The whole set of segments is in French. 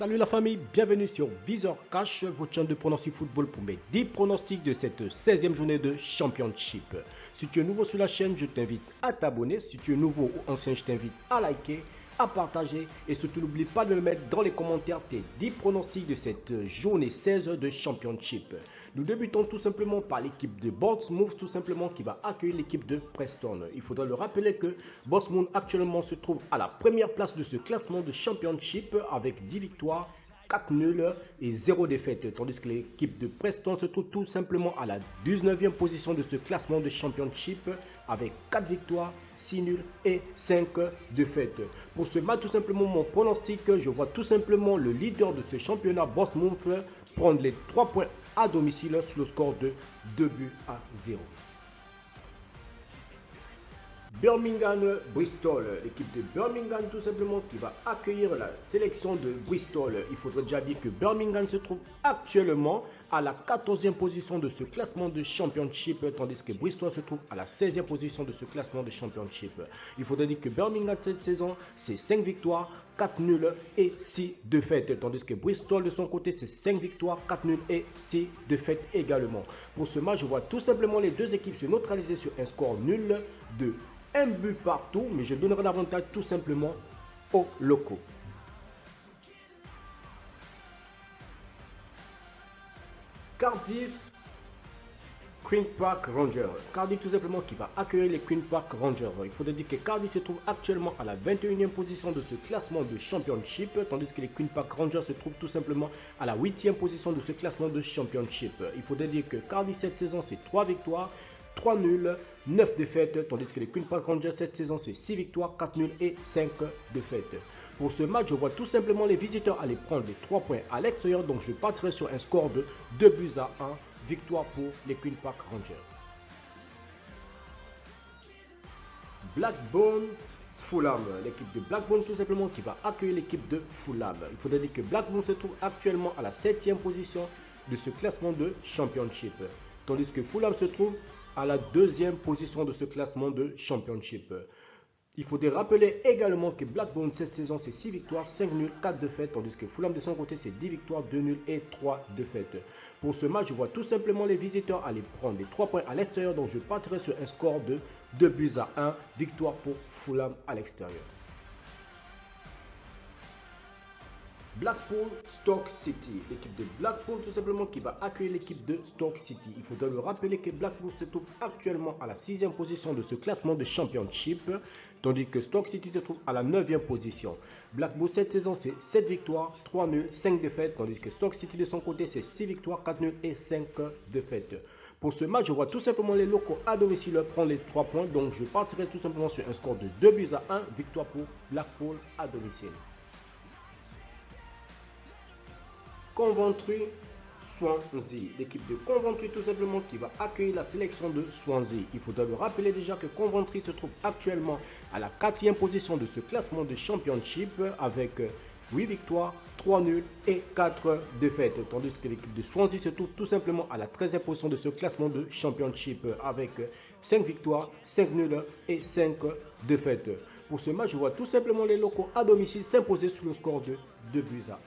Salut la famille, bienvenue sur Visor Cash, votre chaîne de pronostic football pour mes 10 pronostics de cette 16e journée de Championship. Si tu es nouveau sur la chaîne, je t'invite à t'abonner. Si tu es nouveau ou ancien, je t'invite à liker, à partager et surtout n'oublie pas de me mettre dans les commentaires tes 10 pronostics de cette journée 16 de Championship. Nous débutons tout simplement par l'équipe de Bournemouth, tout simplement qui va accueillir l'équipe de Preston. Il faudra le rappeler que Bournemouth actuellement se trouve à la première place de ce classement de Championship avec 10 victoires, 4 nuls et 0 défaite, tandis que l'équipe de Preston se trouve tout simplement à la 19e position de ce classement de Championship avec 4 victoires, 6 nuls et 5 défaites. Pour ce match, tout simplement, mon pronostic, je vois tout simplement le leader de ce championnat, Bournemouth, prendre les 3 points à domicile sur le score de 2 buts à 0. Birmingham-Bristol, l'équipe de Birmingham tout simplement qui va accueillir la sélection de Bristol. Il faudrait déjà dire que Birmingham se trouve actuellement à la 14e position de ce classement de Championship, tandis que Bristol se trouve à la 16e position de ce classement de Championship. Il faudrait dire que Birmingham cette saison, c'est 5 victoires, 4 nuls et 6 défaites, tandis que Bristol de son côté, c'est 5 victoires, 4 nuls et 6 défaites également. Pour ce match, je vois tout simplement les deux équipes se neutraliser sur un score nul de 1 but partout, mais je donnerai l'avantage tout simplement aux locaux. Cardiff, Queen Park Rangers. Cardiff tout simplement qui va accueillir les Queen Park Rangers. Il faudrait dire que Cardiff se trouve actuellement à la 21e position de ce classement de Championship, tandis que les Queen Park Rangers se trouvent tout simplement à la 8e position de ce classement de Championship. Il faudrait dire que Cardiff cette saison c'est 3 victoires, 3 nuls, 9 défaites, tandis que les Queen Park Rangers cette saison c'est 6 victoires, 4 nuls et 5 défaites. Pour ce match, je vois tout simplement les visiteurs aller prendre les 3 points à l'extérieur, donc je partirai sur un score de 2 buts à 1, victoire pour les Queen Park Rangers. Blackburn, Fulham, l'équipe de Blackburn tout simplement qui va accueillir l'équipe de Fulham. Il faudrait dire que Blackburn se trouve actuellement à la 7e position de ce classement de Championship, tandis que Fulham se trouve à la 2e position de ce classement de Championship. Il faudrait rappeler également que Blackburn cette saison c'est 6 victoires, 5 nuls, 4 défaites, tandis que Fulham de son côté c'est 10 victoires, 2 nuls et 3 défaites. Pour ce match, je vois tout simplement les visiteurs aller prendre les 3 points à l'extérieur, donc je partirai sur un score de 2 buts à 1, victoire pour Fulham à l'extérieur. Blackpool, Stoke City, l'équipe de Blackpool tout simplement qui va accueillir l'équipe de Stoke City. Il faudra le rappeler que Blackpool se trouve actuellement à la 6e position de ce classement de Championship, tandis que Stoke City se trouve à la 9e position. Blackpool cette saison c'est 7 victoires, 3 nuls, 5 défaites, tandis que Stoke City de son côté c'est 6 victoires, 4 nuls et 5 défaites. Pour ce match, je vois tout simplement les locaux à domicile prendre les 3 points, donc je partirai tout simplement sur un score de 2 buts à 1, victoire pour Blackpool à domicile. Coventry, Swansea, l'équipe de Coventry tout simplement qui va accueillir la sélection de Swansea. Il faudra le rappeler déjà que Coventry se trouve actuellement à la 4e position de ce classement de Championship avec 8 victoires, 3 nuls et 4 défaites, tandis que l'équipe de Swansea se trouve tout simplement à la 13e position de ce classement de Championship avec 5 victoires, 5 nuls et 5 défaites. Pour ce match, je vois tout simplement les locaux à domicile s'imposer sur le score de 2 buts à 1.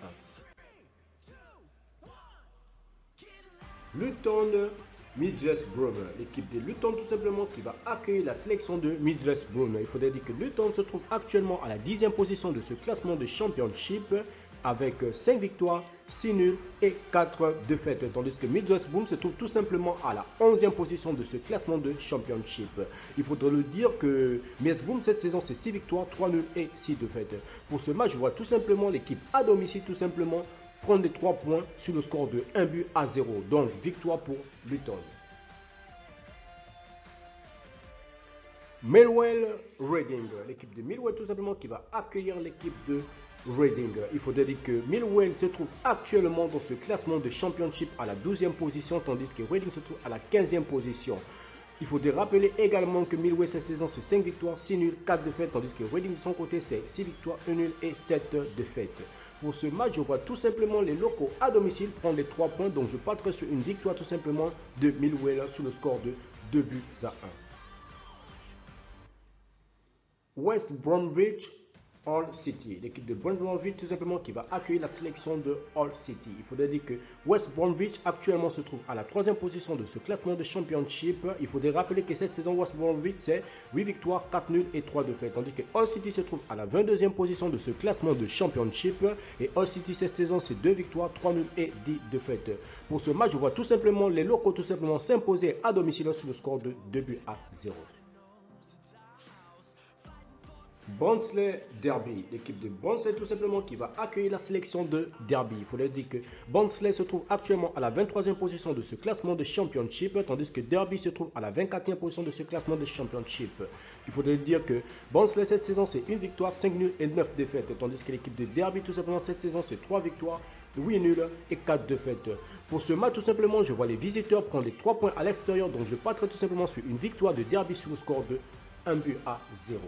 Luton, Middlesbrough, l'équipe de Luton tout simplement qui va accueillir la sélection de Middlesbrough. Il faudrait dire que Luton se trouve actuellement à la 10e position de ce classement de Championship avec 5 victoires, 6 nuls et 4 défaites, tandis que Middlesbrough se trouve tout simplement à la 11e position de ce classement de Championship. Il faudrait le dire que Middlesbrough cette saison c'est 6 victoires, 3 nuls et 6 défaites. Pour ce match, je vois tout simplement l'équipe à domicile tout simplement prendre les 3 points sur le score de 1 but à 0. Donc, victoire pour Luton. Millwall Reading, l'équipe de Millwall tout simplement qui va accueillir l'équipe de Reading. Il faudrait dire que Millwall se trouve actuellement dans ce classement de Championship à la 12e position, tandis que Reading se trouve à la 15e position. Il faudrait rappeler également que Millwall cette saison c'est 5 victoires, 6 nuls, 4 défaites, tandis que Reading de son côté c'est 6 victoires, 1 nul et 7 défaites. Pour ce match, je vois tout simplement les locaux à domicile prendre les 3 points, donc je partirai sur une victoire tout simplement de Millwall sur le score de 2 buts à 1. West Bromwich Hull City, l'équipe de Bromwich tout simplement qui va accueillir la sélection de Hull City. Il faudrait dire que West Bromwich actuellement se trouve à la 3e position de ce classement de Championship. Il faudrait rappeler que cette saison West Bromwich c'est 8 victoires, 4 nuls et 3 défaites. Tandis que Hull City se trouve à la 22e position de ce classement de Championship. Et Hull City cette saison c'est 2 victoires, 3 nuls et 10 défaites. Pour ce match, je vois tout simplement les locaux tout simplement s'imposer à domicile sur le score de 2 buts à 0. Barnsley Derby, l'équipe de Barnsley tout simplement qui va accueillir la sélection de Derby. Il faudrait dire que Barnsley se trouve actuellement à la 23e position de ce classement de Championship, tandis que Derby se trouve à la 24e position de ce classement de Championship. Il faudrait dire que Barnsley cette saison c'est 1 victoire, 5 nuls et 9 défaites, tandis que l'équipe de Derby tout simplement cette saison c'est 3 victoires, 8 nuls et 4 défaites. Pour ce match tout simplement je vois les visiteurs prendre les 3 points à l'extérieur, donc je parterai tout simplement sur une victoire de Derby sur le score de 1 but à 0.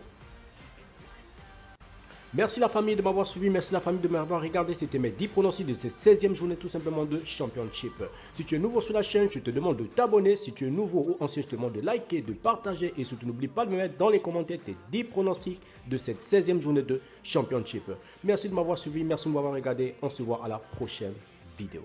Merci la famille de m'avoir suivi, merci la famille de m'avoir regardé, c'était mes 10 pronostics de cette 16e journée tout simplement de Championship. Si tu es nouveau sur la chaîne, je te demande de t'abonner, si tu es nouveau ou ancien, je te demande de liker, de partager et surtout n'oublie pas de me mettre dans les commentaires tes 10 pronostics de cette 16e journée de Championship. Merci de m'avoir suivi, merci de m'avoir regardé, on se voit à la prochaine vidéo.